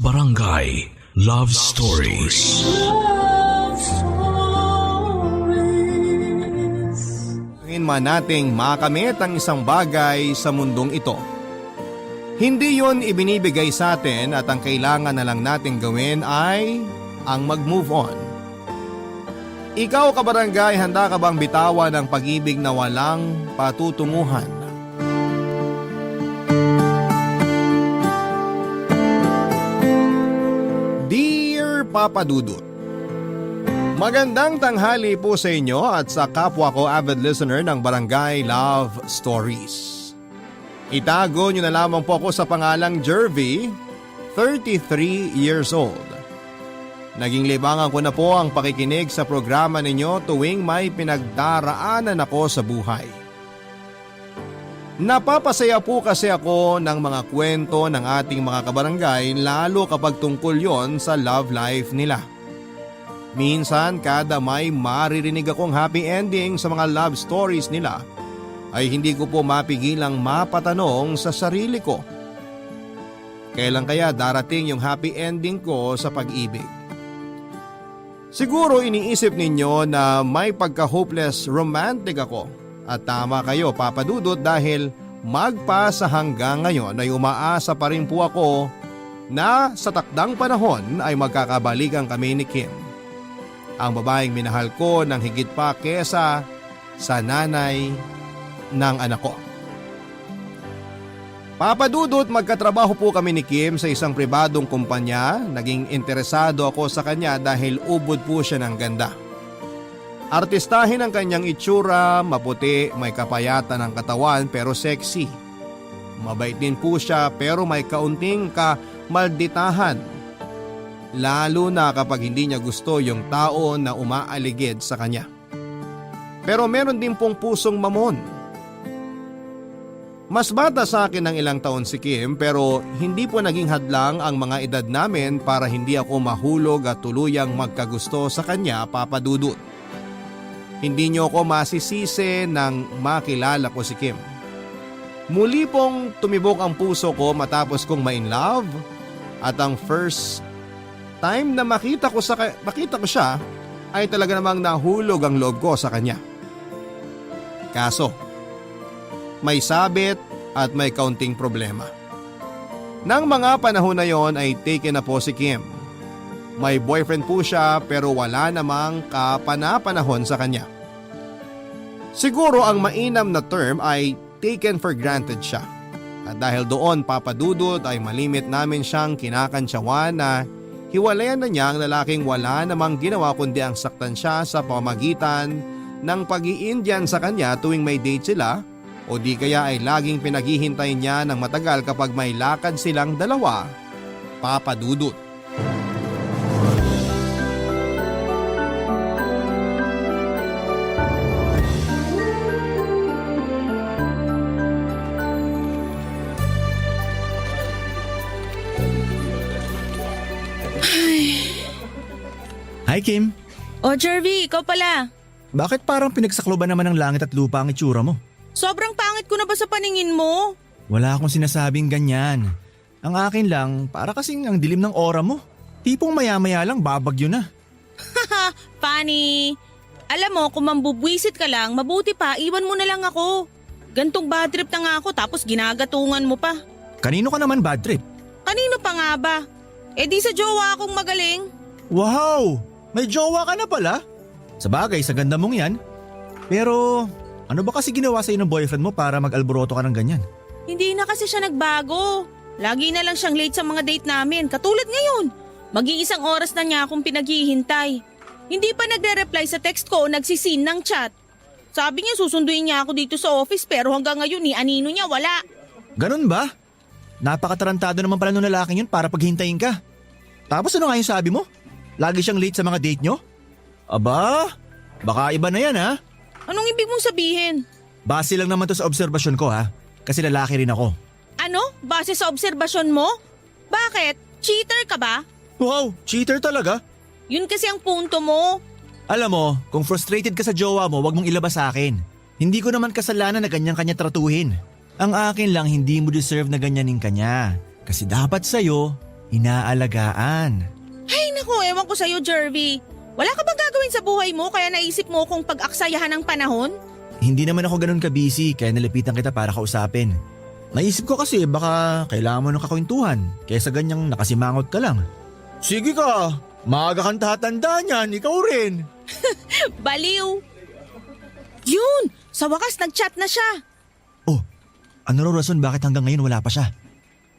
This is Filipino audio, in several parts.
Barangay Love Stories. Love Stories. Ngayon man nating makamit ang isang bagay sa mundong ito. Hindi yon ibinibigay sa atin at ang kailangan na lang nating gawin ay ang mag-move on. Ikaw kabarangay, handa ka bang bitawan ang pag-ibig na walang patutunguhan? Dear Papa Dudut, magandang tanghali po sa inyo at sa kapwa ko avid listener ng Barangay Love Stories. Itago nyo na lamang po ako sa pangalang Jervy, 33 years old. Naging libangan ko na po ang pakikinig sa programa ninyo tuwing may pinagdaraanan ako sa buhay. Napapasaya po kasi ako ng mga kwento ng ating mga kabarangay lalo kapag tungkol yon sa love life nila. Minsan kada may maririnig akong happy ending sa mga love stories nila ay hindi ko po mapigilang mapatanong sa sarili ko. Kailan kaya darating yung happy ending ko sa pag-ibig? Siguro iniisip ninyo na may pagka-hopeless romantic ako. At tama kayo Papa Dudut dahil magpa sa hanggang ngayon ay umaasa pa rin po ako na sa takdang panahon ay magkakabalikan kami ni Kim. Ang babaeng minahal ko ng higit pa kesa sa nanay ng anak ko. Papa Dudut, magkatrabaho po kami ni Kim sa isang pribadong kumpanya. Naging interesado ako sa kanya dahil ubod po siya ng ganda. Artistahin ang kanyang itsura, maputi, may kapayatan ng katawan pero sexy. Mabait din po siya pero may kaunting kamalditahan. Lalo na kapag hindi niya gusto yung tao na umaaligid sa kanya. Pero meron din pong pusong mamon. Mas bata sa akin ng ilang taon si Kim pero hindi po naging hadlang ang mga edad namin para hindi ako mahulog at tuluyang magkagusto sa kanya, Papa Dudut. Hindi niyo ako masisisi nang makilala ko si Kim. Muli pong tumibok ang puso ko matapos kong ma-in love at ang first time na makita ko siya ay talaga namang nahulog ang loob ko sa kanya. Kaso, may sabit at may kaunting problema. Nang mga panahon na yon ay taken na po si Kim. May boyfriend po siya pero wala namang kapana-panahon sa kanya. Siguro ang mainam na term ay taken for granted siya. At dahil doon Papa Dudut ay malimit namin siyang kinakantsawan na hiwalayan na niya ang lalaking wala namang ginawa kundi ang saktan siya sa pamamagitan ng pag-iindiyan sa kanya tuwing may date sila o di kaya ay laging pinaghihintay niya ng matagal kapag may lakad silang dalawa, Papa Dudut. Hi Kim, O Jervy, ikaw pala. bakit parang pinagsakloban naman ng langit at lupa ang itsura mo? Sobrang pangit ko na ba sa paningin mo? Wala akong sinasabing ganyan. Ang akin lang, para kasing ang dilim ng aura mo. Tipong maya-maya lang babagyo na. Haha, funny. Alam mo, kung mambubwisit ka lang, mabuti pa, iwan mo na lang ako. Gantong bad trip na nga ako tapos ginagatungan mo pa. Kanino ka naman bad trip? Kanino pa nga ba? Eh di sa jowa akong magaling. Wow! May jowa ka na pala? Sa bagay, sa ganda mong yan. Pero ano ba kasi ginawa sa'yo ng boyfriend mo para mag-alboroto ka ng ganyan? Hindi na kasi siya nagbago. Lagi na lang siyang late sa mga date namin, katulad ngayon. Mag-iisang oras na niya akong pinaghihintay. Hindi pa nagre-reply sa text ko o nagsisin ng chat. Sabi niya susunduin niya ako dito sa office pero hanggang ngayon ni anino niya wala. Ganun ba? Napakatarantado naman pala nung lalaking yun para paghintayin ka. Tapos ano nga yung sabi mo? Lagi siyang late sa mga date nyo? Aba, baka iba na yan ha? Anong ibig mong sabihin? Base lang naman to sa obserbasyon ko ha. Kasi lalaki rin ako. Ano? Base sa obserbasyon mo? Bakit? Cheater ka ba? Wow, cheater talaga? Yun kasi ang punto mo. Alam mo, kung frustrated ka sa jowa mo, wag mong ilabas sa akin. Hindi ko naman kasalanan na ganyan kanya tratuhin. Ang akin lang hindi mo deserve na ganyanin kanya. Kasi dapat sa'yo, Inaalagaan. Ay naku, ewan ko sa'yo, Jervy. Wala ka bang gagawin sa buhay mo kaya naisip mo kung pag-aksayahan ng panahon? Hindi naman ako ganun ka-busy kaya nalapitan kita para kausapin. Naisip ko kasi baka kailangan mo ng kakwentuhan kaysa ganyang nakasimangot ka lang. Sige ka, maaga kang tatanda niyan, ikaw rin. Baliw! Yun! Sa wakas, nag-chat na siya. Oh, ano raw rason bakit hanggang ngayon wala pa siya?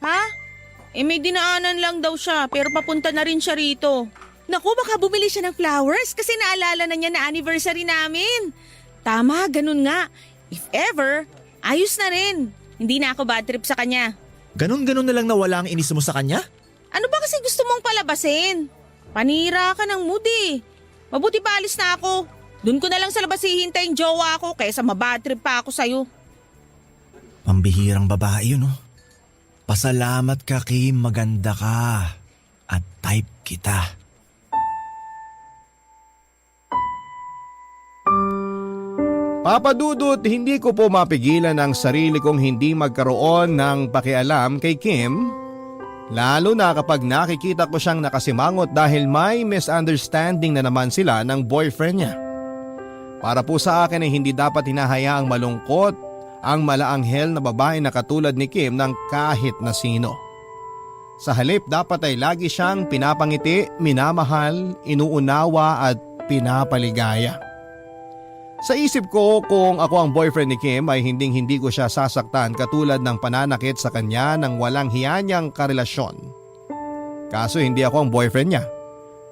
Ha? May dinaanan lang daw siya pero papunta na rin siya rito. Naku, baka bumili siya ng flowers kasi naalala na niya na anniversary namin. Tama, ganun nga. If ever, ayos na rin. Hindi na ako bad trip sa kanya. Ganun-ganun na lang na wala ang inis mo sa kanya? Ano ba kasi gusto mong palabasin? Panira ka ng mood eh. Mabuti pa alis na ako. Doon ko na lang sa labas hihintayin jowa ko kaysa mabad trip pa ako sa'yo. Pambihirang babae yun, oh. Pasalamat ka, Kim, maganda ka. At type kita. Papa Dudut, hindi ko po mapigilan ang sarili kong hindi magkaroon ng pakialam kay Kim. Lalo na kapag nakikita ko siyang nakasimangot dahil may misunderstanding na naman sila ng boyfriend niya. Para po sa akin ay hindi dapat hinahayaang malungkot ang malaanghel na babae na katulad ni Kim ng kahit na sino. Sa halip dapat ay lagi siyang pinapangiti, minamahal, inuunawa at pinapaligaya. Sa isip ko kung ako ang boyfriend ni Kim ay hinding-hindi ko siya sasaktan katulad ng pananakit sa kanya ng walang hiya niyang karelasyon. Kaso hindi ako ang boyfriend niya.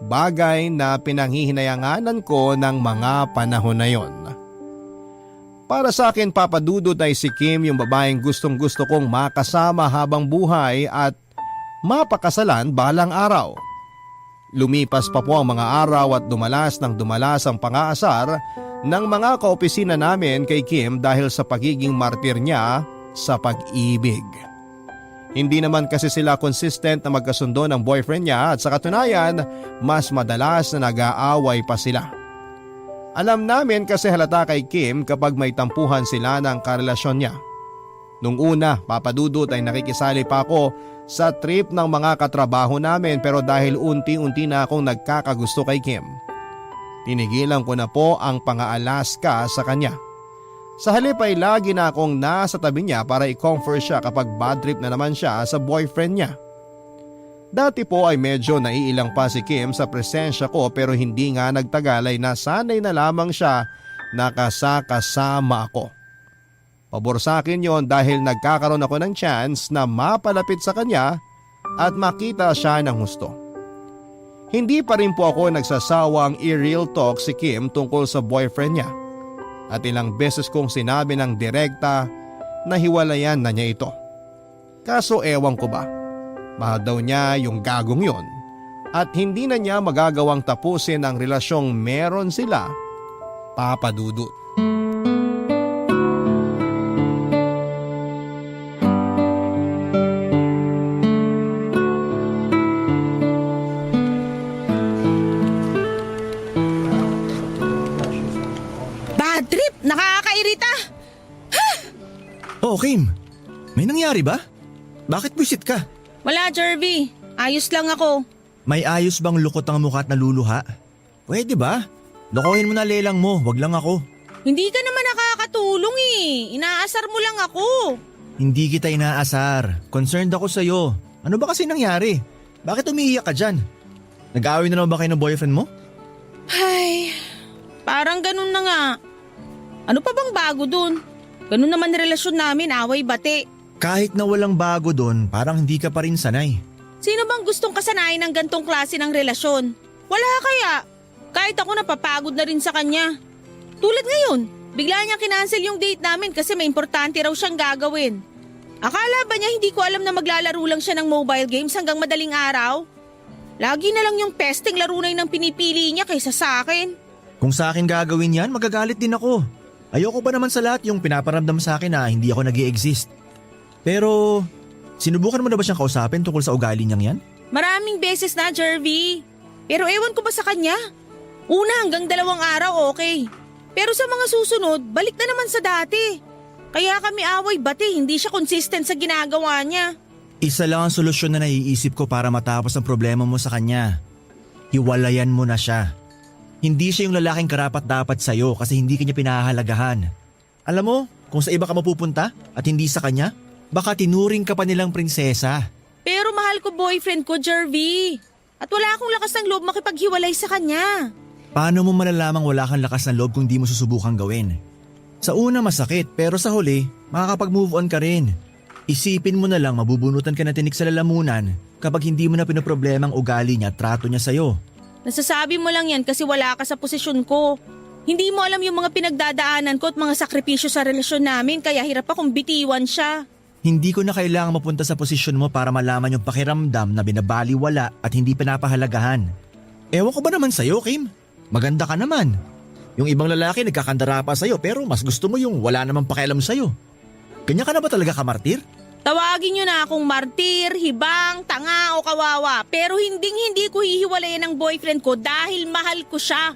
Bagay na pinanghihinayanganan ko ng mga panahon na yon. Para sa akin, Papa Dudut, ay si Kim yung babaeng gustong-gusto kong makasama habang buhay at mapakasalan balang araw. Lumipas pa po ang mga araw at dumalas ng dumalas ang pangaasar ng mga kaopisina namin kay Kim dahil sa pagiging martir niya sa pag-ibig. Hindi naman kasi sila consistent na magkasundo ng boyfriend niya at sa katunayan, mas madalas na nag-aaway pa sila. Alam namin kasi halata kay Kim kapag may tampuhan sila ng karelasyon niya. Nung una, Papa Dudut, ay nakikisali pa ako sa trip ng mga katrabaho namin pero dahil unti-unti na akong nagkakagusto kay Kim, tinigilan ko na po ang pang-aalaska sa kanya. Sa halip ay lagi na akong nasa tabi niya para i-comfort siya kapag bad trip na naman siya sa boyfriend niya. Dati po ay medyo naiilang pa si Kim sa presensya ko pero hindi nga nagtagal ay nasanay na lamang siya na kasama ako. Pabor sa akin yon dahil nagkakaroon ako ng chance na mapalapit sa kanya at makita siya ng husto. Hindi pa rin po ako nagsasawang i-real talk si Kim tungkol sa boyfriend niya. At ilang beses kong sinabi ng direkta na hiwalayan na niya ito. Kaso ewan ko ba, mahal daw niya yung gagong yon at hindi na niya magagawang tapusin ang relasyong meron sila, Papa Dudut. Bad trip! Nakakairita! Oh, Kim, may nangyari ba? Bakit buisit ka? Wala, Jervy. Ayos lang ako. May ayos bang lukot ang mukha at naluluha? Pwede ba? Lokohin mo na lelang mo, wag lang ako. Hindi ka naman nakakatulong eh. Inaasar mo lang ako. Hindi kita inaasar. Concerned ako sa'yo. Ano ba kasi nangyari? Bakit umiiyak ka dyan? Nag-aaway na naman ba kayo ng boyfriend mo? Ay, parang ganun na nga. Ano pa bang bago dun? Ganun naman relasyon namin, away-bati. Kahit na walang bago doon, parang hindi ka pa rin sanay. Sino bang gustong kasanayin ng gantong klase ng relasyon? Wala kaya. Kahit ako napapagod na rin sa kanya. Tulad ngayon, bigla niya kinancel yung date namin kasi may importante raw siyang gagawin. Akala ba niya hindi ko alam na maglalaro lang siya ng mobile games hanggang madaling araw? Lagi na lang yung pesting laro na yun ang pinipili niya kaysa sa akin. Kung sa akin gagawin yan, magagalit din ako. Ayoko ba naman sa lahat yung pinaparamdam sa akin na hindi ako nag-i-exist. Pero, sinubukan mo na ba siyang kausapin tungkol sa ugali niyang yan? Maraming beses na, Jervy. Pero ewan ko ba sa kanya? Una hanggang 2 araw okay. Pero sa mga susunod, balik na naman sa dati. Kaya kami away-bati, hindi siya consistent sa ginagawa niya. Isa lang ang solusyon na naiisip ko para matapos ang problema mo sa kanya. Hiwalayan mo na siya. Hindi siya yung lalaking karapat-dapat sa'yo kasi hindi kanya pinahahalagahan. Alam mo, kung sa iba ka mapupunta at hindi sa kanya, baka tinuring ka pa nilang prinsesa. Pero mahal ko boyfriend ko, Jervy. At wala akong lakas ng loob makipaghiwalay sa kanya. Paano mo malalamang wala kang lakas ng loob kung di mo susubukang gawin? Sa una masakit pero sa huli, makakapag-move on ka rin. Isipin mo na lang mabubunutan ka na tinik sa lalamunan kapag hindi mo na pinoproblema ang ugali niya at trato niya sa'yo. Nasasabi mo lang yan kasi wala ka sa posisyon ko. Hindi mo alam yung mga pinagdadaanan ko at mga sakripisyo sa relasyon namin kaya hirap akong bitiwan siya. Hindi ko na kailangang mapunta sa posisyon mo para malaman yung pakiramdam na binabaliwala at hindi pinapahalagahan. Ewan ko ba naman sa'yo, Kim? Maganda ka naman. Yung ibang lalaki nagkakandara pa sa'yo pero mas gusto mo yung wala namang pakialam sa'yo. Kanya ka na ba talaga kamartir? Tawagin niyo na akong martir, hibang, tanga o kawawa pero hindi ko hihiwalayan ng boyfriend ko dahil mahal ko siya.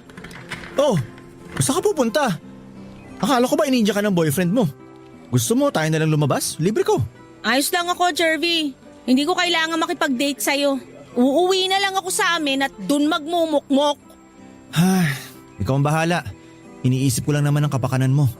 Oh, saan ka pupunta? Akala ko ba ininja ka ng boyfriend mo? Gusto mo tayo na lang lumabas? Libre ko. Ayos lang ako, Jervy. Hindi ko kailangan makipag-date sa'yo. Uuwi na lang ako sa amin at dun magmumukmok. Ikaw ang bahala. Iniisip ko lang naman ang kapakanan mo.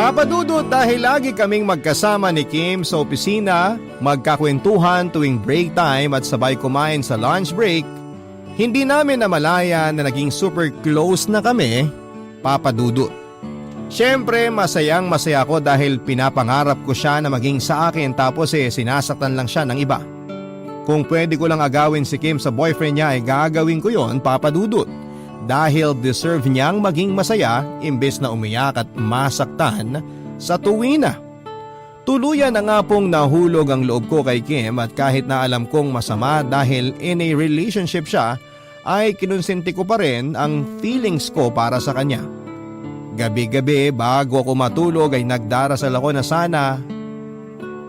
Papa Dudut, dahil lagi kaming magkasama ni Kim sa opisina, magkakwentuhan tuwing break time at sabay kumain sa lunch break, hindi namin namalayan na naging super close na kami, Papa Dudut. Siyempre masayang masaya ako dahil pinapangarap ko siya na maging sa akin tapos sinasaktan lang siya ng iba. Kung pwede ko lang agawin si Kim sa boyfriend niya ay gagawin ko yon, Papa Dudut. Dahil deserve niyang maging masaya imbes na umiyak at masaktan sa tuwina. Tuluyan na nga pong nahulog ang loob ko kay Kim at kahit na alam kong masama dahil in a relationship siya, ay kinonsinti ko pa rin ang feelings ko para sa kanya. Gabi-gabi bago ako matulog ay nagdarasal ako na sana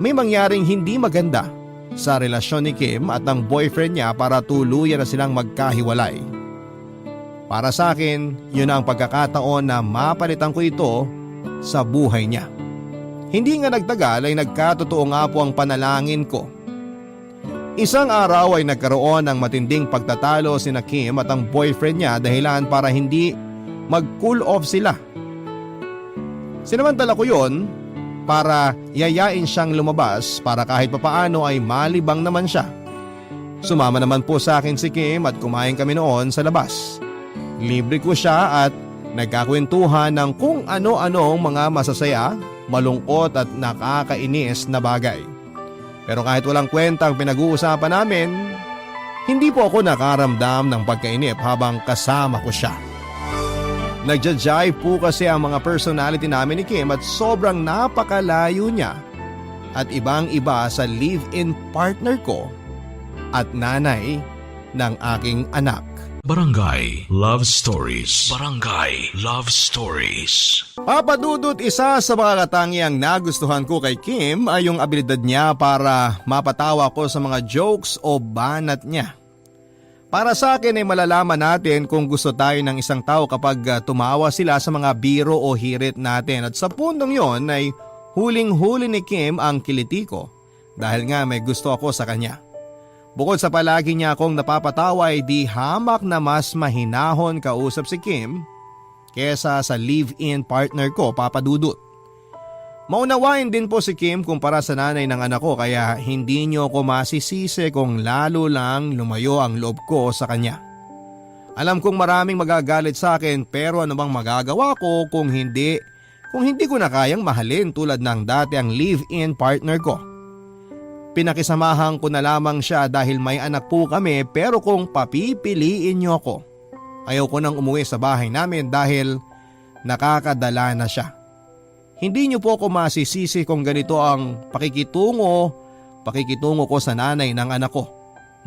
may mangyaring hindi maganda sa relasyon ni Kim at ang boyfriend niya para tuluyan na silang magkahiwalay. Para sa akin, yun ang pagkakataon na mapalitan ko ito sa buhay niya. Hindi nga nagtagal ay nagkatotoo nga po ang panalangin ko. Isang araw ay nagkaroon ng matinding pagtatalo sina Kim at ang boyfriend niya dahilan para hindi mag-cool off sila. Sinamantala ko yun para yayain siyang lumabas para kahit papaano ay malibang naman siya. Sumama naman po sa akin si Kim at kumain kami noon sa labas. Libre ko siya at nagkakwentuhan ng kung ano-anong mga masasaya, malungkot at nakakainis na bagay. Pero kahit walang kwentang pinag-uusapan namin, hindi po ako nakaramdam ng pagkainip habang kasama ko siya. Nagja-jive po kasi ang mga personality namin ni Kim at sobrang napakalayo niya at ibang-iba sa live-in partner ko at nanay ng aking anak. Barangay Love Stories. Barangay Love Stories. Papa Dudut, isa sa mga katangiang nagustuhan ko kay Kim ay yung abilidad niya para mapatawa ko sa mga jokes o banat niya. Para sa akin ay malalaman natin kung gusto tayo ng isang tao kapag tumawa sila sa mga biro o hirit natin at sa puntong yon ay huling-huli ni Kim ang kiliti ko dahil nga may gusto ako sa kanya. Bukod sa palagi niya akong napapatawa ay di hamak na mas mahinahon kausap si Kim kesa sa live-in partner ko, Papa Dudut. Maunawain din po si Kim kumpara sa nanay ng anak ko kaya hindi niyo ko masisisi kung lalo lang lumayo ang loob ko sa kanya. Alam kong maraming magagalit sa akin pero ano bang magagawa ko kung hindi ko na kayang mahalin tulad ng dati ang live-in partner ko. Pinakisamahan ko na lamang siya dahil may anak po kami pero kung papipiliin niyo ako, ayaw ko nang umuwi sa bahay namin dahil nakakadala na siya. Hindi niyo po ako masisisi kung ganito ang pakikitungo ko sa nanay ng anak ko.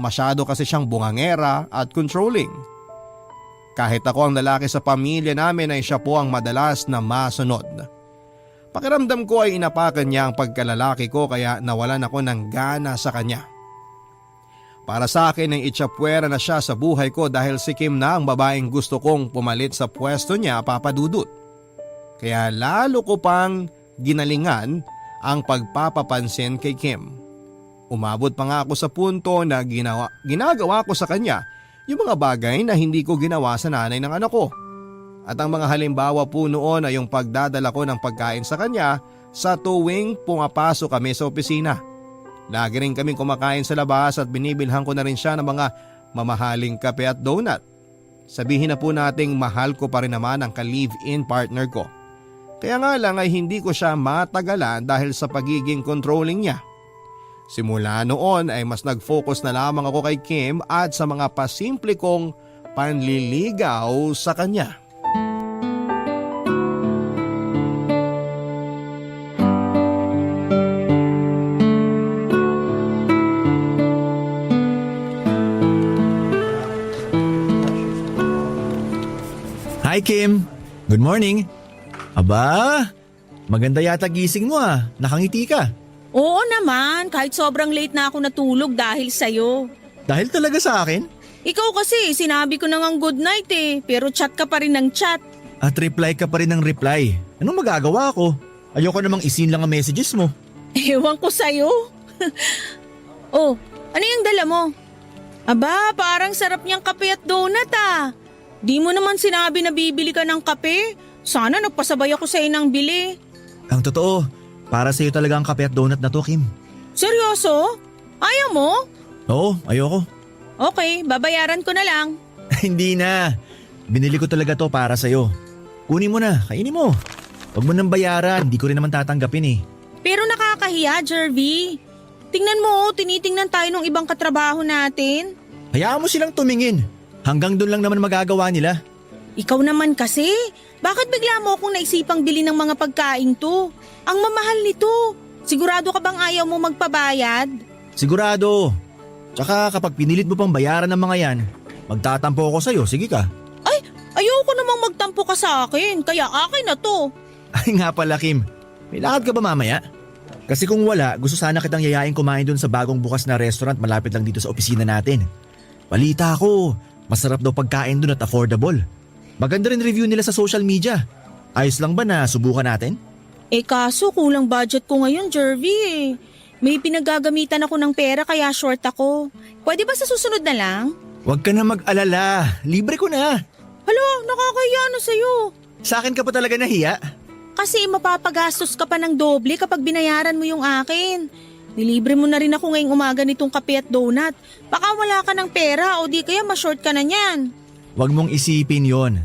Masyado kasi siyang bungangera at controlling. Kahit ako ang lalaki sa pamilya namin ay siya po ang madalas na masunod. Pakiramdam ko ay inapakan niya ang pagkalalaki ko kaya nawalan ako ng gana sa kanya. Para sa akin ay itsapwera na siya sa buhay ko dahil si Kim na ang babaeng gusto kong pumalit sa pwesto niya, Papa Dudut. Kaya lalo ko pang ginalingan ang pagpapapansin kay Kim. Umabot pa nga ako sa punto na ginagawa ko sa kanya yung mga bagay na hindi ko ginawa sa nanay ng anak ko. At ang mga halimbawa po noon ay yung pagdadala ko ng pagkain sa kanya sa tuwing pumapasok kami sa opisina. Lagi rin kaming kumakain sa labas at binibilhan ko na rin siya ng mga mamahaling kape at donut. Sabihin na po nating mahal ko pa rin naman ang ka-live-in partner ko. Kaya nga lang ay hindi ko siya matagalan dahil sa pagiging controlling niya. Simula noon ay mas nag-focus na lamang ako kay Kim at sa mga pasimple kong panliligaw sa kanya. Hi Kim! Good morning! Aba, maganda yata gising mo ah. Nakangiti ka. Oo naman, kahit sobrang late na ako natulog dahil sa'yo. Dahil talaga sa akin? Ikaw kasi, sinabi ko na ngang good night pero chat ka pa rin ng chat. At reply ka pa rin ng reply. Anong magagawa ko? Ayoko namang isin lang ang messages mo. Ewan ko sa'yo. Oh, ano yung dala mo? Aba, parang sarap niyang kape at donut Di mo naman sinabi na bibili ka ng kape. Sana nagpasabay ako sa'yo ng bili. Ang totoo, para sa'yo talaga ang kape at donut na to, Kim. Seryoso? Ayaw mo? Oo, ayoko. Okay, babayaran ko na lang. Hindi na. Binili ko talaga to para sa'yo. Kunin mo na, kainin mo. Huwag mo nang bayaran, hindi ko rin naman tatanggapin Pero nakakahiya, Jervy. Tingnan mo, tinitingnan tayo ng ibang katrabaho natin. Hayaan mo silang tumingin. Hanggang doon lang naman magagawa nila. Ikaw naman kasi, bakit bigla mo akong naisipang bili ng mga pagkain to? Ang mamahal nito. Sigurado ka bang ayaw mo magpabayad? Sigurado. Tsaka kapag pinilit mo pang bayaran ng mga yan, magtatampo ako sa'yo, sige ka. Ay, ayoko namang magtampo ka sa akin, kaya akin na to. Ay nga pala Kim, may lakad ka ba mamaya? Kasi kung wala, gusto sana kitang yayain kumain dun sa bagong bukas na restaurant malapit lang dito sa opisina natin. Balita ko, masarap daw pagkain dun at affordable. Maganda rin review nila sa social media. Ayos lang ba na subukan natin? Kaso kulang budget ko ngayon, Jervy May pinagagamitan ako ng pera kaya short ako. Pwede ba sa susunod na lang? Huwag ka na mag-alala, libre ko na. Hala, nakakahiya na sa'yo. Sa akin ka pa talaga nahiya? Kasi mapapagastos ka pa ng doble kapag binayaran mo yung akin. Nilibre mo na rin ako ngayong umaga nitong kape at donut. Baka wala ka ng pera o di kaya ma-short ka na niyan. Huwag mong isipin yon.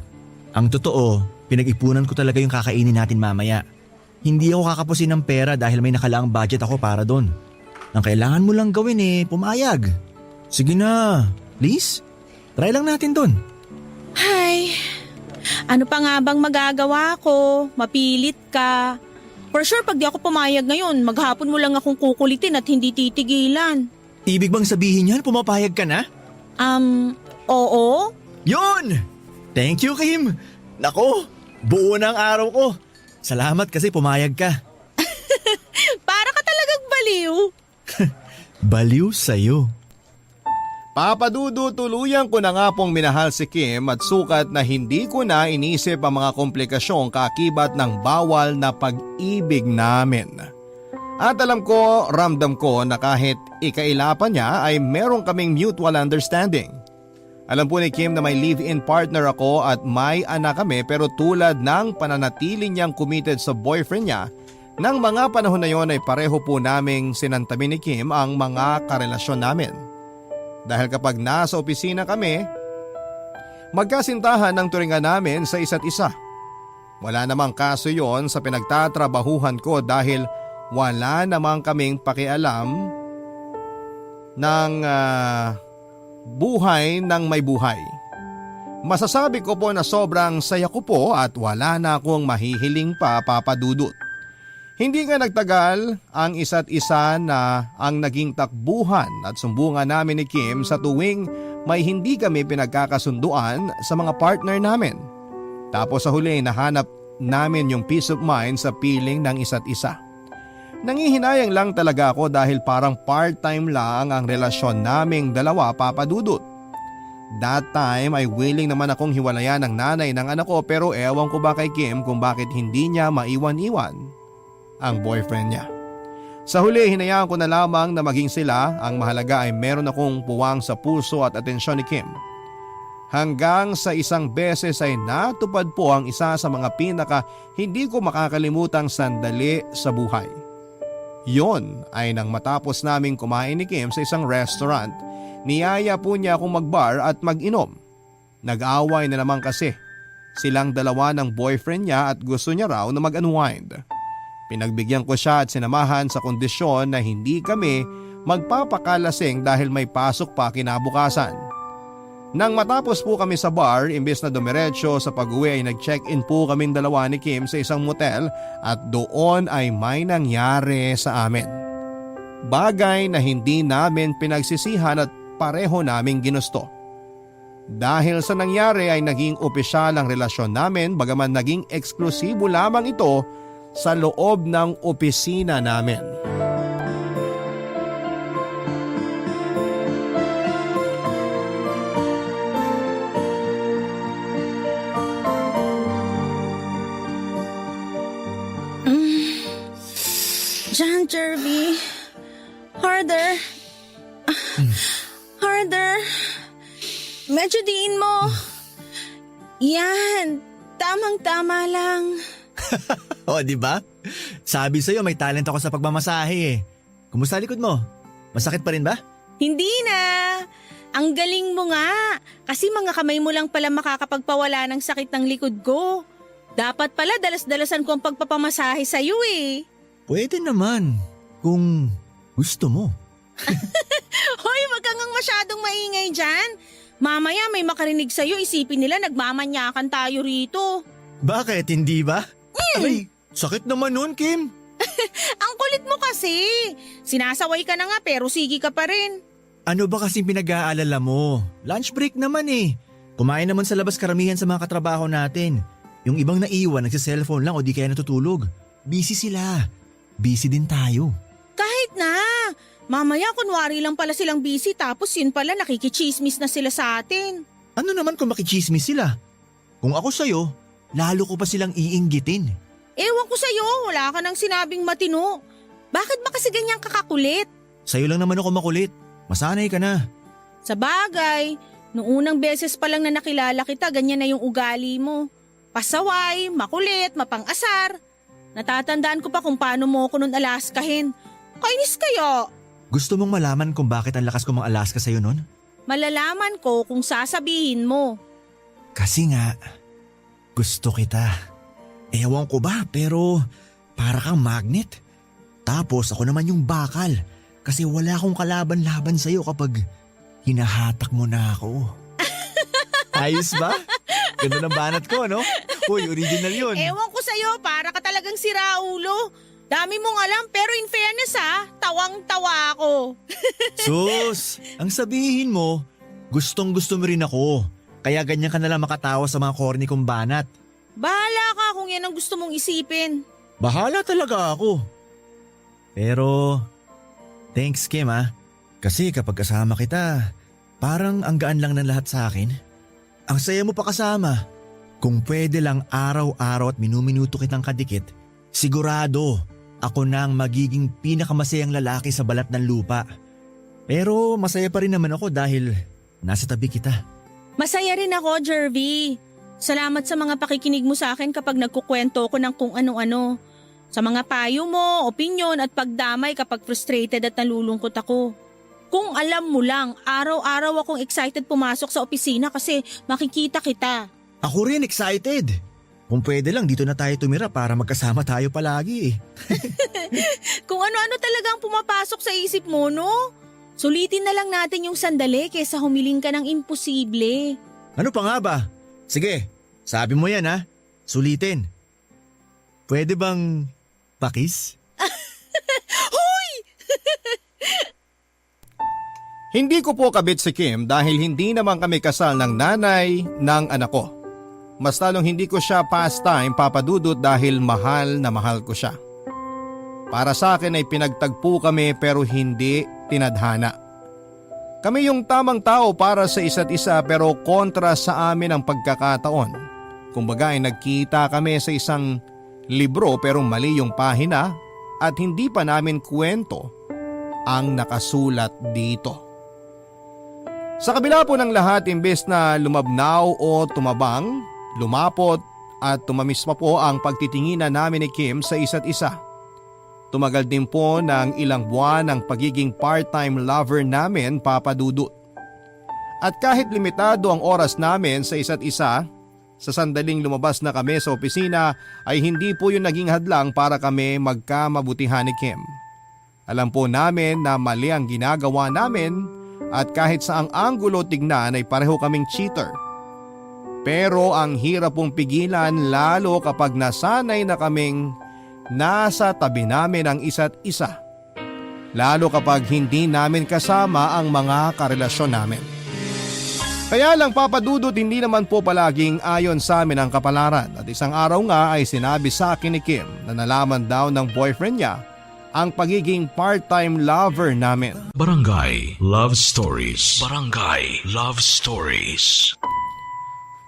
Ang totoo, pinag-ipunan ko talaga yung kakainin natin mamaya. Hindi ako kakapusin ng pera dahil may nakalaang budget ako para doon. Ang kailangan mo lang gawin pumayag. Sige na, please. Try lang natin doon. Ay, ano pa nga bang magagawa ko? Mapilit ka. For sure, pag di ako pumayag ngayon, maghapon mo lang akong kukulitin at hindi titigilan. Ibig bang sabihin yan, pumapayag ka na? Oo. Yun! Thank you, Kim. Nako, buo na ang araw ko. Salamat kasi pumayag ka. Para ka talagang baliw. Baliw sa'yo. Papadudo, tuluyan ko na nga pong minahal si Kim at sukat na hindi ko na inisip ang mga komplikasyong kaakibat ng bawal na pag-ibig namin. At alam ko, ramdam ko na kahit ikailapan niya ay meron kaming mutual understanding. Alam po ni Kim na may live-in partner ako at may anak kami pero tulad ng pananatili niyang committed sa boyfriend niya, nang mga panahon na yon ay pareho po naming sinantabi ni Kim ang mga karelasyon namin. Dahil kapag nasa opisina kami, magkasintahan ng turingan namin sa isa't isa. Wala namang kaso yon sa pinagtatrabahuhan ko dahil wala namang kaming pakialam ng buhay ng may buhay. Masasabi ko po na sobrang saya ko po at wala na akong mahihiling pa, Papa Dudut. Hindi nga nagtagal ang isa't isa na ang naging takbuhan at sumbungan namin ni Kim sa tuwing may hindi kami pinagkakasunduan sa mga partner namin. Tapos sa huli nahanap namin yung peace of mind sa piling ng isa't isa. Nangihinayang lang talaga ako dahil parang part-time lang ang relasyon naming dalawa, Papa Dudut. That time ay willing naman akong hiwalayan ng nanay ng anak ko pero ewan ko ba kay Kim kung bakit hindi niya maiwan-iwan ang boyfriend niya. Sa huli hinayaan ko na lamang na maging sila, ang mahalaga ay meron akong puwang sa puso at atensyon ni Kim. Hanggang sa isang beses ay natupad po ang isa sa mga pinaka hindi ko makakalimutang sandali sa buhay. Yon ay nang matapos naming kumain ni Kim sa isang restaurant. Niyaya po niya akong magbar at mag-inom. Nag-away na naman kasi silang dalawa ng boyfriend niya at gusto niya raw na mag-unwind. Pinagbigyan ko siya at sinamahan sa kondisyon na hindi kami magpapakalasing dahil may pasok pa kinabukasan. Nang matapos po kami sa bar, imbes na dumiretso sa pag-uwi ay nag-check-in po kaming dalawa ni Kim sa isang motel at doon ay may nangyari sa amin. Bagay na hindi namin pinagsisihan at pareho naming ginusto. Dahil sa nangyari ay naging opisyal ang relasyon namin bagaman naging eksklusibo lamang ito sa loob ng opisina namin. John Jervy. Harder. Harder. Medyo diin mo. Yan. Tamang-tama lang. O, di ba? Sabi sa'yo may talent ako sa pagmamasahe eh. Kumusta likod mo? Masakit pa rin ba? Hindi na. Ang galing mo nga. Kasi mga kamay mo lang pala makakapagpawala ng sakit ng likod ko. Dapat pala dalas-dalasan ko ang pagpapamasahe sa'yo eh. Pwede naman. Kung gusto mo. Hoy, wag kang masyadong maingay dyan. Mamaya may makarinig sa'yo, isipin nila nagmamanyakan tayo rito. Bakit? Hindi ba? Ay, sakit naman nun, Kim. Ang kulit mo kasi. Sinasaway ka na nga pero sige ka pa rin. Ano ba kasing pinag-aalala mo? Lunch break naman eh. Kumain naman sa labas karamihan sa mga katrabaho natin. Yung ibang naiwan, nagsa-cellphone lang o di kaya natutulog. Busy sila. Busy din tayo. Kahit na. Mamaya kunwari lang pala silang busy tapos yun pala nakikichismis na sila sa atin. Ano naman kung makichismis sila? Kung ako sa'yo, lalo ko pa silang iinggitin. Ewan ko sa'yo, wala ka nang sinabing matino. Bakit ba kasi ganyan kakakulit? Sa'yo lang naman ako makulit. Masanay ka na. Sa bagay, noong unang beses pa lang na nakilala kita, ganyan na yung ugali mo. Pasaway, makulit, mapang-asar. Natatandaan ko pa kung paano mo ako nun alaskahin. Kainis kaya. Gusto mong malaman kung bakit ang lakas ko mang alaska sa'yo nun? Malalaman ko kung sasabihin mo. Kasi nga, gusto kita. Ewan ko ba pero para kang magnet. Tapos ako naman yung bakal kasi wala akong kalaban-laban sa'yo kapag hinahatak mo na ako. Ayos ba? Ganda ng banat ko, no? Uy, original yun. Ewan ko sa'yo, para ka talagang siraulo. Dami mong alam pero in fairness tawang-tawa ako. Sus, ang sabihin mo, gustong-gusto mo rin ako. Kaya ganyan ka nalang makatawa sa mga corny kong banat. Bahala ka kung yan ang gusto mong isipin. Bahala talaga ako. Pero, thanks Kim ah. Kasi kapag kasama kita, parang ang gaan lang ng lahat sa akin. Ang saya mo pa kasama. Kung pwede lang araw-araw at minuminuto kitang kadikit, sigurado ako na ang magiging pinakamasayang lalaki sa balat ng lupa. Pero masaya pa rin naman ako dahil nasa tabi kita. Masaya rin ako, Jervy. Salamat sa mga pakikinig mo sa akin kapag nagkukwento ko ng kung ano-ano. Sa mga payo mo, opinyon at pagdamay kapag frustrated at nalulungkot ako. Kung alam mo lang, araw-araw akong excited pumasok sa opisina kasi makikita kita. Ako rin excited. Kung pwede lang dito na tayo tumira para magkasama tayo palagi eh. Kung ano-ano talaga ang pumapasok sa isip mo, no? Sulitin na lang natin yung sandali kaysa humiling ka ng imposible. Ano pa nga ba? Sige, sabi mo yan ha. Sulitin. Pwede bang pakis? Hoy! Hindi ko po kabit si Kim dahil hindi naman kami kasal ng nanay ng anak ko. Mas lalong hindi ko siya pastime papadudot dahil mahal na mahal ko siya. Para sa akin ay pinagtagpo kami pero hindi tinadhana. Kami yung tamang tao para sa isa't isa pero kontra sa amin ang pagkakataon. Kumbaga ay nagkita kami sa isang libro pero mali yung pahina at hindi pa namin kwento ang nakasulat dito. Sa kabila po ng lahat, imbes na lumabnaw o tumabang, lumapot at tumamis pa po ang pagtitinginan namin ni Kim sa isa't isa. Tumagal din po ng ilang buwan ang pagiging part-time lover namin, Papa Dudut. At kahit limitado ang oras namin sa isa't isa, sa sandaling lumabas na kami sa opisina ay hindi po yun naging hadlang para kami magkamabutihan ni Kim. Alam po namin na mali ang ginagawa namin at kahit saang anggulo tignan ay pareho kaming cheater. Pero ang hirap pong pigilan lalo kapag nasanay na kaming nasa tabi namin ang isa't isa. Lalo kapag hindi namin kasama ang mga karelasyon namin. Kaya lang Papa Dudut, hindi naman po palaging ayon sa amin ang kapalaran at isang araw nga ay sinabi sa akin ni Kim na nalaman daw ng boyfriend niya ang pagiging part-time lover namin. Barangay Love Stories. Barangay Love Stories.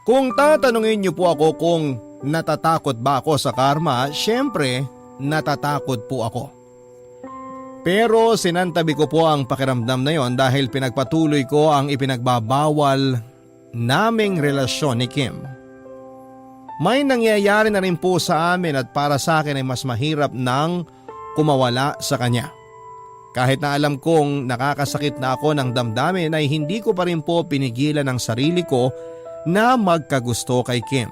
Kung tatanungin niyo po ako kung natatakot ba ako sa karma, syempre natatakot po ako. Pero sinantabi ko po ang pakiramdam na yon dahil pinagpatuloy ko ang ipinagbabawal naming relasyon ni Kim. May nangyayari na rin po sa amin at para sa akin ay mas mahirap nang kumawala sa kanya. Kahit na alam kong nakakasakit na ako ng damdamin ay hindi ko pa rin po pinigilan ang sarili ko na magkagusto kay Kim.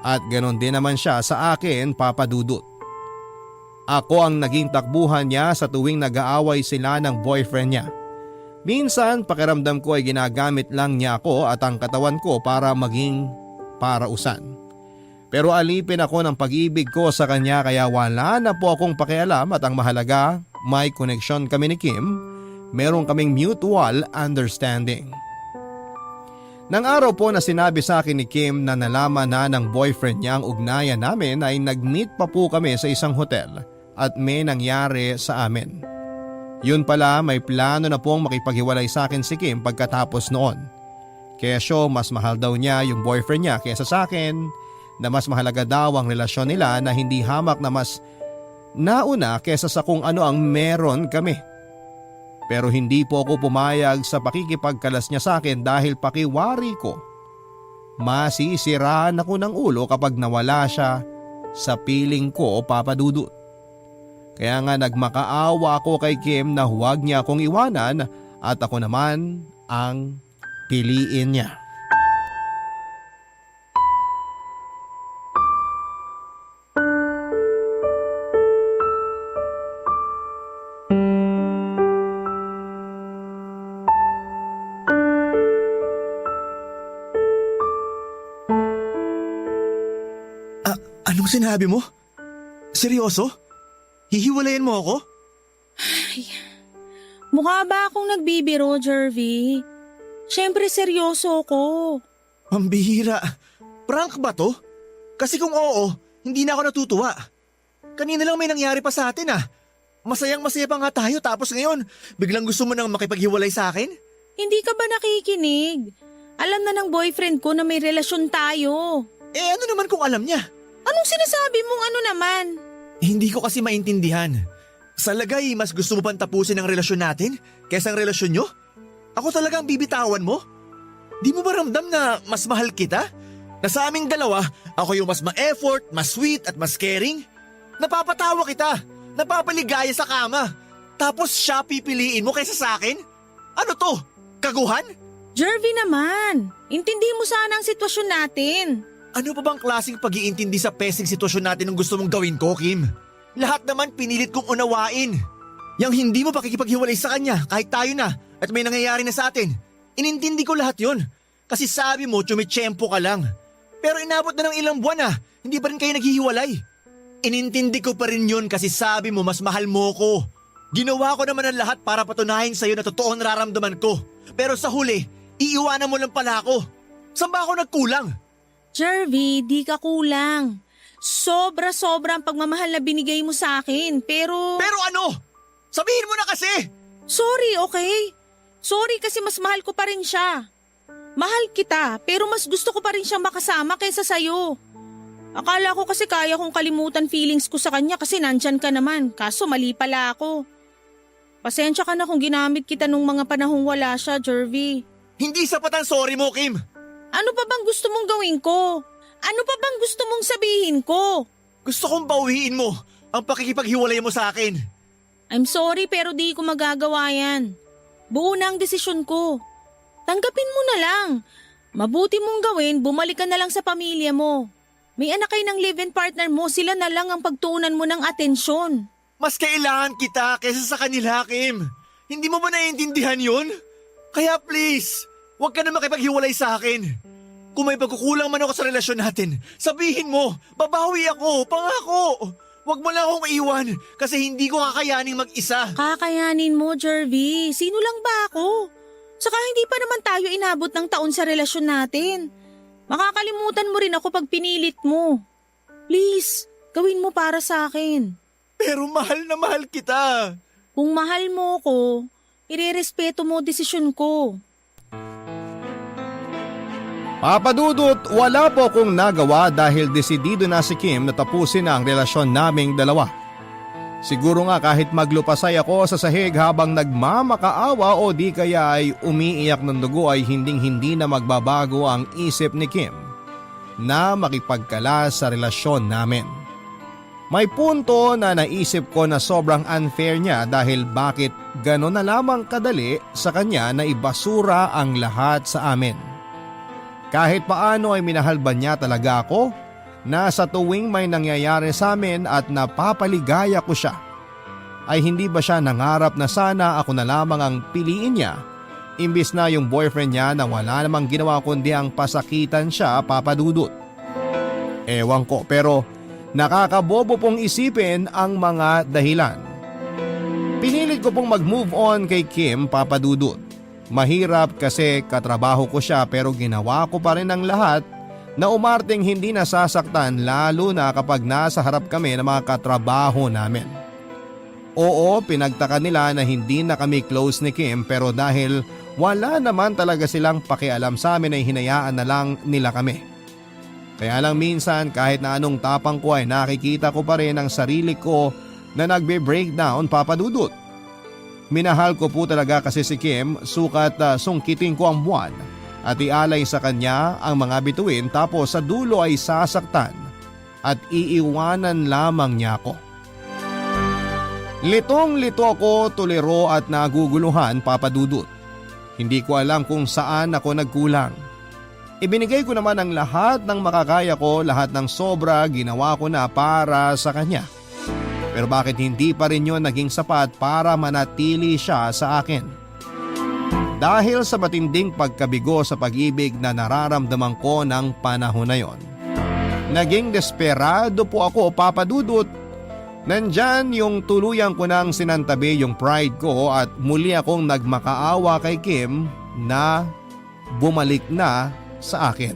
At ganon din naman siya sa akin, Papa Dudut. Ako ang naging takbuhan niya sa tuwing nag-aaway sila ng boyfriend niya. Minsan pakiramdam ko ay ginagamit lang niya ako at ang katawan ko para maging parausan. Pero alipin ako ng pag-ibig ko sa kanya kaya wala na po akong pakialam at ang mahalaga, may koneksyon kami ni Kim, meron kaming mutual understanding. Nang araw po na sinabi sa akin ni Kim na nalaman na ng boyfriend niya ang ugnayan namin ay nag-meet pa po kami sa isang hotel at may nangyari sa amin. Yun pala, may plano na pong makipaghiwalay sa akin si Kim pagkatapos noon. Kesyo mas mahal daw niya yung boyfriend niya kaysa sa akin, na mas mahalaga daw ang relasyon nila na hindi hamak na mas nauna kaysa sa kung ano ang meron kami. Pero hindi po ako pumayag sa pakikipagkalas niya sa akin dahil pakiwari ko. Masisiraan ako ng ulo kapag nawala siya sa piling ko, Papa Dudut. Kaya nga nagmakaawa ako kay Kim na huwag niya akong iwanan at ako naman ang piliin niya. Anong sinabi mo? Seryoso? Hihiwalayan mo ako? Mukha ba akong nagbibiro, Jervy? Siyempre seryoso ko. Pambihira. Prank ba to? Kasi kung oo, hindi na ako natutuwa. Kanina lang may nangyari pa sa atin ah. Masayang masaya pa nga tayo tapos ngayon, biglang gusto mo nang makipaghiwalay sa akin? Hindi ka ba nakikinig? Alam na ng boyfriend ko na may relasyon tayo. Eh ano naman kung alam niya? Anong sinasabi mong ano naman? Hindi ko kasi maintindihan. Sa lagay, mas gusto mo pang tapusin ang relasyon natin kaysa ang relasyon nyo? Ako talagang bibitawan mo? Di mo ba ramdam na mas mahal kita? Na sa aming dalawa, ako yung mas ma-effort, mas sweet at mas caring? Napapatawa kita, napapaligaya sa kama. Tapos siya pipiliin mo kaysa sa akin? Ano to? Kaguhan? Jervy naman, intindi mo sana ang sitwasyon natin. Ano pa bang klaseng pag-iintindi sa pesing sitwasyon natin ang gusto mong gawin ko, Kim? Lahat naman pinilit kong unawain. Yang hindi mo pakikipaghiwalay sa kanya kahit tayo na at may nangyayari na sa atin. Inintindi ko lahat yon. Kasi sabi mo tsumitsyempo ka lang. Pero inabot na ng ilang buwan na, hindi pa rin kayo naghihiwalay. Inintindi ko pa rin yun kasi sabi mo mas mahal mo ko. Ginawa ko naman ang lahat para patunayan sa'yo na totoo ang nararamdaman ko. Pero sa huli, iiwanan mo lang pala ako. Saan ba ako nagkulang? Jervy, di ka kulang. Sobra-sobra ang pagmamahal na binigay mo sa akin, pero... Pero ano? Sabihin mo na kasi! Sorry, okay? Sorry kasi mas mahal ko pa rin siya. Mahal kita pero mas gusto ko pa rin siyang makasama kaysa sa'yo. Akala ko kasi kaya kong kalimutan feelings ko sa kanya kasi nandyan ka naman, kaso mali pala ako. Pasensya ka na kung ginamit kita nung mga panahong wala siya, Jervy. Hindi sapat ang sorry mo, Kim! Ano pa bang gusto mong gawin ko? Ano pa bang gusto mong sabihin ko? Gusto kong bawiin mo ang pakikipaghiwalay mo sa akin. I'm sorry pero di ko magagawa yan. Buo na ang desisyon ko. Tanggapin mo na lang. Mabuti mong gawin, bumalik ka na lang sa pamilya mo. May anak kayo ng live-in partner mo, sila na lang ang pagtuunan mo ng atensyon. Mas kailangan kita kaysa sa kanila, Kim. Hindi mo ba naiintindihan yun? Kaya please, huwag ka na makipaghiwalay sa akin. Kung may pagkukulang man ako sa relasyon natin, sabihin mo, babawi ako, pangako. Huwag mo lang akong iwan kasi hindi ko kakayaning mag-isa. Kakayanin mo, Jervy. Sino lang ba ako? Saka hindi pa naman tayo inabot ng taon sa relasyon natin. Makakalimutan mo rin ako pag pinilit mo. Please, gawin mo para sa akin. Pero mahal na mahal kita. Kung mahal mo ko, irerespeto mo desisyon ko. Papadudot, wala po akong nagawa dahil desidido na si Kim na tapusin na ang relasyon naming dalawa. Siguro nga kahit maglupasay ako sa sahig habang nagmamakaawa o di kaya ay umiiyak ng dugo ay hinding-hindi na magbabago ang isip ni Kim na makipagkalas sa relasyon namin. May punto na naisip ko na sobrang unfair niya dahil bakit gano'n na lamang kadali sa kanya na ibasura ang lahat sa amin. Kahit paano ay minahal ba niya talaga ako na sa tuwing may nangyayari sa amin at napapaligaya ko siya, ay hindi ba siya nangarap na sana ako na lamang ang piliin niya imbis na yung boyfriend niya na wala namang ginawa kundi ang pasakitan siya, Papadudot? Ewan ko pero nakakabobo pong isipin ang mga dahilan. Pinilit ko pong mag-move on kay Kim, Papadudot. Mahirap kasi katrabaho ko siya pero ginawa ko pa rin ang lahat na umarting hindi nasasaktan lalo na kapag nasa harap kami ng mga katrabaho namin. Oo, pinagtaka nila na hindi na kami close ni Kim pero dahil wala naman talaga silang pakialam sa amin ay hinayaan na lang nila kami. Kaya lang minsan kahit na anong tapang ko ay nakikita ko pa rin ang sarili ko na nagbe-breakdown, Papadudot. Minahal ko po talaga kasi si Kim, sukat sungkitin ko ang buwan at ialay sa kanya ang mga bituin tapos sa dulo ay sasaktan at iiwanan lamang niya ako. Litong-lito ako, tuliro at naguguluhan, Papadudot. Hindi ko alam kung saan ako nagkulang. Ibinigay ko naman ang lahat ng makakaya ko, lahat ng sobra ginawa ko na para sa kanya. Pero bakit hindi pa rin yun naging sapat para manatili siya sa akin? Dahil sa matinding pagkabigo sa pag-ibig na nararamdaman ko ng panahon na yon. Naging desperado po ako, Papadudot. Nandyan yung tuluyan ko nang sinantabi yung pride ko at muli akong nagmakaawa kay Kim na bumalik na sa akin.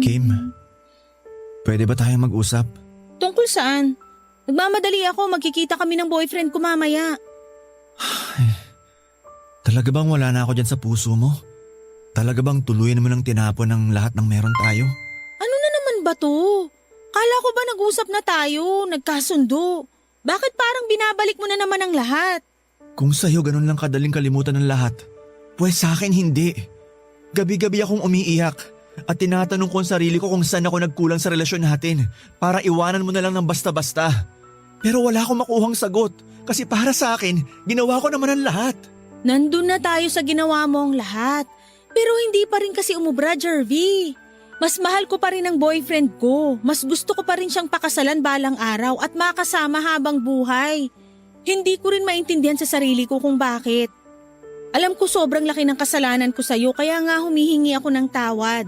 Kim, pwede ba tayong mag-usap? Tungkol saan? Nagmamadali ako, magkikita kami ng boyfriend ko mamaya. Talaga bang wala na ako dyan sa puso mo? Talaga bang tuluyan mo nang tinapon ng lahat ng meron tayo? Ano na naman ba to? Kala ko ba nag-usap na tayo, nagkasundo? Bakit parang binabalik mo na naman ang lahat? Kung sa'yo ganun lang kadaling kalimutan ng lahat, pues sa akin hindi. Gabi-gabi akong umiiyak at tinatanong ko ang sarili ko kung saan ako nagkulang sa relasyon natin para iwanan mo na lang ng basta-basta. Pero wala akong makuhang sagot kasi para sa akin, ginawa ko naman ang lahat. Nandun na tayo sa ginawa mo ang lahat. Pero hindi pa rin kasi umubra, Jervy. Mas mahal ko pa rin ang boyfriend ko. Mas gusto ko pa rin siyang pakasalan balang araw at makasama habang buhay. Hindi ko rin maintindihan sa sarili ko kung bakit. Alam ko sobrang laki ng kasalanan ko sa'yo kaya nga humihingi ako ng tawad.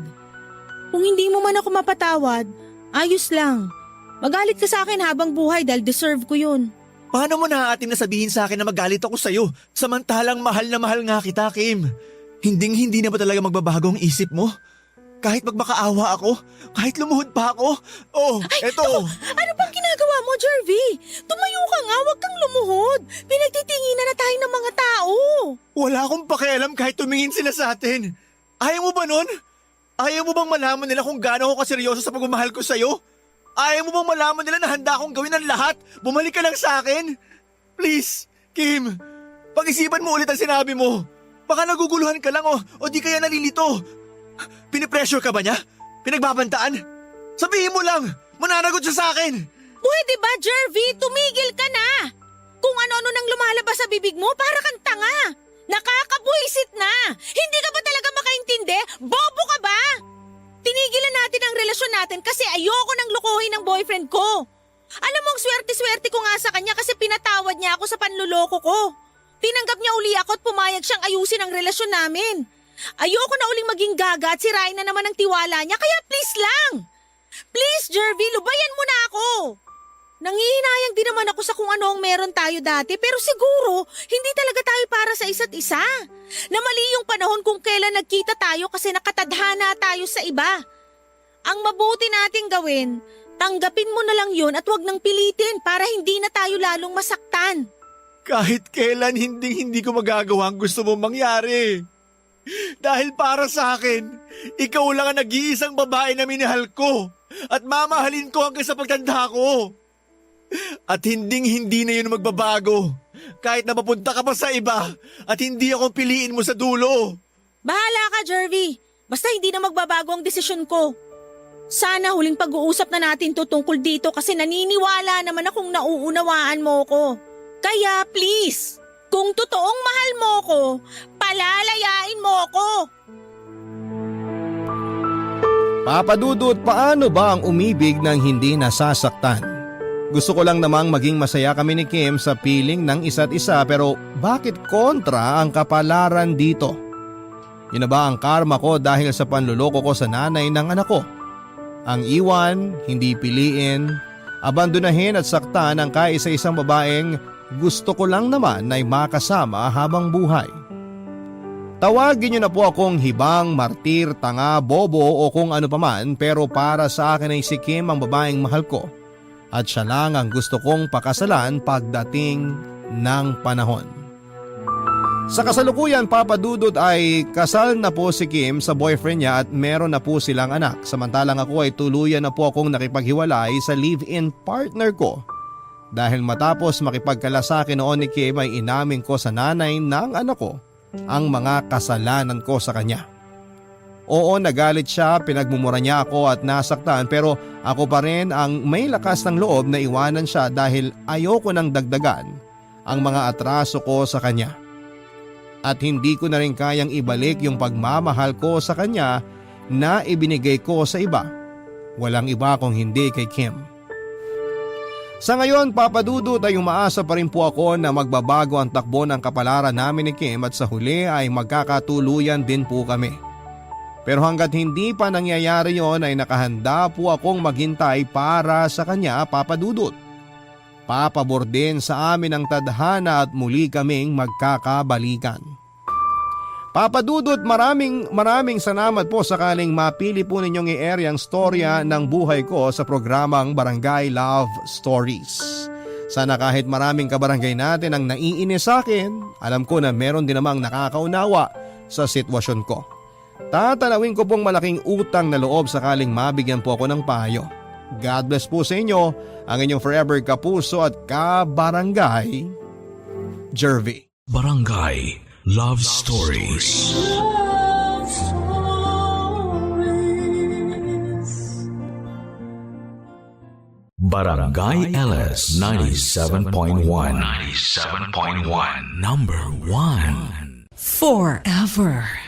Kung hindi mo man ako mapatawad, ayos lang. Magalit ka sa akin habang buhay dahil deserve ko yun. Paano mo naaatim na sabihin sa akin na magalit ako sa'yo? Samantalang mahal na mahal nga kita, Kim. Hindi na ba talaga magbabago ang isip mo? Kahit magmakaawa ako, kahit lumuhod pa ako. Oh, eto. Ano bang ginagawa mo, Jervy? Tumayo ka nga, wag kang lumuhod. Pinagtitinginan na tayo ng mga tao. Wala akong pakialam kahit tumingin sila sa atin. Ayaw mo ba nun? Ayaw mo bang malaman nila kung gaano ako kaseryoso sa pagmamahal ko sa'yo? Ayaw mo bang malaman nila na handa akong gawin ang lahat? Bumalik ka lang sa akin. Please, Kim, pag-isipan mo ulit ang sinabi mo. Baka naguguluhan ka lang o di kaya nalilito. Pinipressure ka ba niya? Pinagbabantaan? Sabihin mo lang, mananagot siya sa akin. Pwede ba, Jervy? Tumigil ka na. Kung ano-ano nang lumalabas sa bibig mo, para kang tanga. Nakakabuisit na. Hindi ka ba talaga makaintindi? Bobo ka ba? Tinigilan natin ang relasyon natin kasi ayoko nang lukuhin ng boyfriend ko. Alam mo, ang swerte-swerte ko nga sa kanya kasi pinatawad niya ako sa panluloko ko. Tinanggap niya uli ako at pumayag siyang ayusin ang relasyon namin. Ayoko na uling maging gaga at sirain na naman ang tiwala niya, kaya please lang! Please, Jervy, lubayan mo na ako! Nangihinayang din naman ako sa kung ano ang meron tayo dati, pero siguro, hindi talaga tayo para sa isa't isa. Na mali yung panahon kung kailan nagkita tayo kasi nakatadhana tayo sa iba. Ang mabuti nating gawin, tanggapin mo na lang yun at wag nang pilitin para hindi na tayo lalong masaktan. Kahit kailan hindi ko magagawa ang gusto mong mangyari. Dahil para sa akin, ikaw lang ang nag-iisang babae na minahal ko at mamahalin ko hanggang sa pagtanda ko. At hindi na yun magbabago kahit na mapunta ka pa sa iba at hindi ako piliin mo sa dulo. Bahala ka, Jervy. Basta hindi na magbabago ang desisyon ko. Sana huling pag-uusap na natin to tungkol dito kasi naniniwala naman akong nauunawaan mo ko. Kaya please, kung totoong mahal mo ko, palalayain mo ko. Papa Dudut, paano ba ang umibig ng hindi nasasaktan? Gusto ko lang namang maging masaya kami ni Kim sa piling ng isa't isa pero bakit kontra ang kapalaran dito? Yun na ba ang karma ko dahil sa panluloko ko sa nanay ng anak ko? Ang iwan, hindi piliin, abandonahin at saktan ang kaisa-isang babaeng gusto ko lang naman na makasama habang buhay. Tawagin niyo na po akong hibang, martir, tanga, bobo o kung ano paman pero para sa akin ay si Kim ang babaeng mahal ko at siya lang ang gusto kong pakasalan pagdating ng panahon. Sa kasalukuyan, Papa Dudut, ay kasal na po si Kim sa boyfriend niya at meron na po silang anak samantalang ako ay tuluyan na po akong nakipaghiwalay sa live-in partner ko. Dahil matapos makipagkalasakin noon ni Kim ay inamin ko sa nanay ng anak ko ang mga kasalanan ko sa kanya. Oo, nagalit siya, pinagmumura niya ako at nasaktan pero ako pa rin ang may lakas ng loob na iwanan siya dahil ayoko nang dagdagan ang mga atraso ko sa kanya. At hindi ko na rin kayang ibalik yung pagmamahal ko sa kanya na ibinigay ko sa iba. Walang iba kung hindi kay Kim. Sa ngayon, Papa Dudut, ay umaasa pa rin po ako na magbabago ang takbo ng kapalaran namin ni Kim at sa huli ay magkakatuluyan din po kami. Pero hanggat hindi pa nangyayari yon ay nakahanda po akong maghintay para sa kanya, Papa Dudut. Papabor din sa amin ang tadhana at muli kaming magkakabalikan. Papa Dudut, maraming salamat po sakaling mapili po ninyong i-air ang storya ng buhay ko sa programang Barangay Love Stories. Sana kahit maraming kabarangay natin ang naiinis sa akin, alam ko na meron din namang nakakaunawa sa sitwasyon ko. Tatanawin ko pong malaking utang na loob sakaling mabigyan po ako ng payo. God bless po sa inyo, ang inyong forever kapuso at kabarangay, Jervy. Barangay Love Stories. Love Stories. Barangay LS 97.1. 97.1. Number 1. Forever.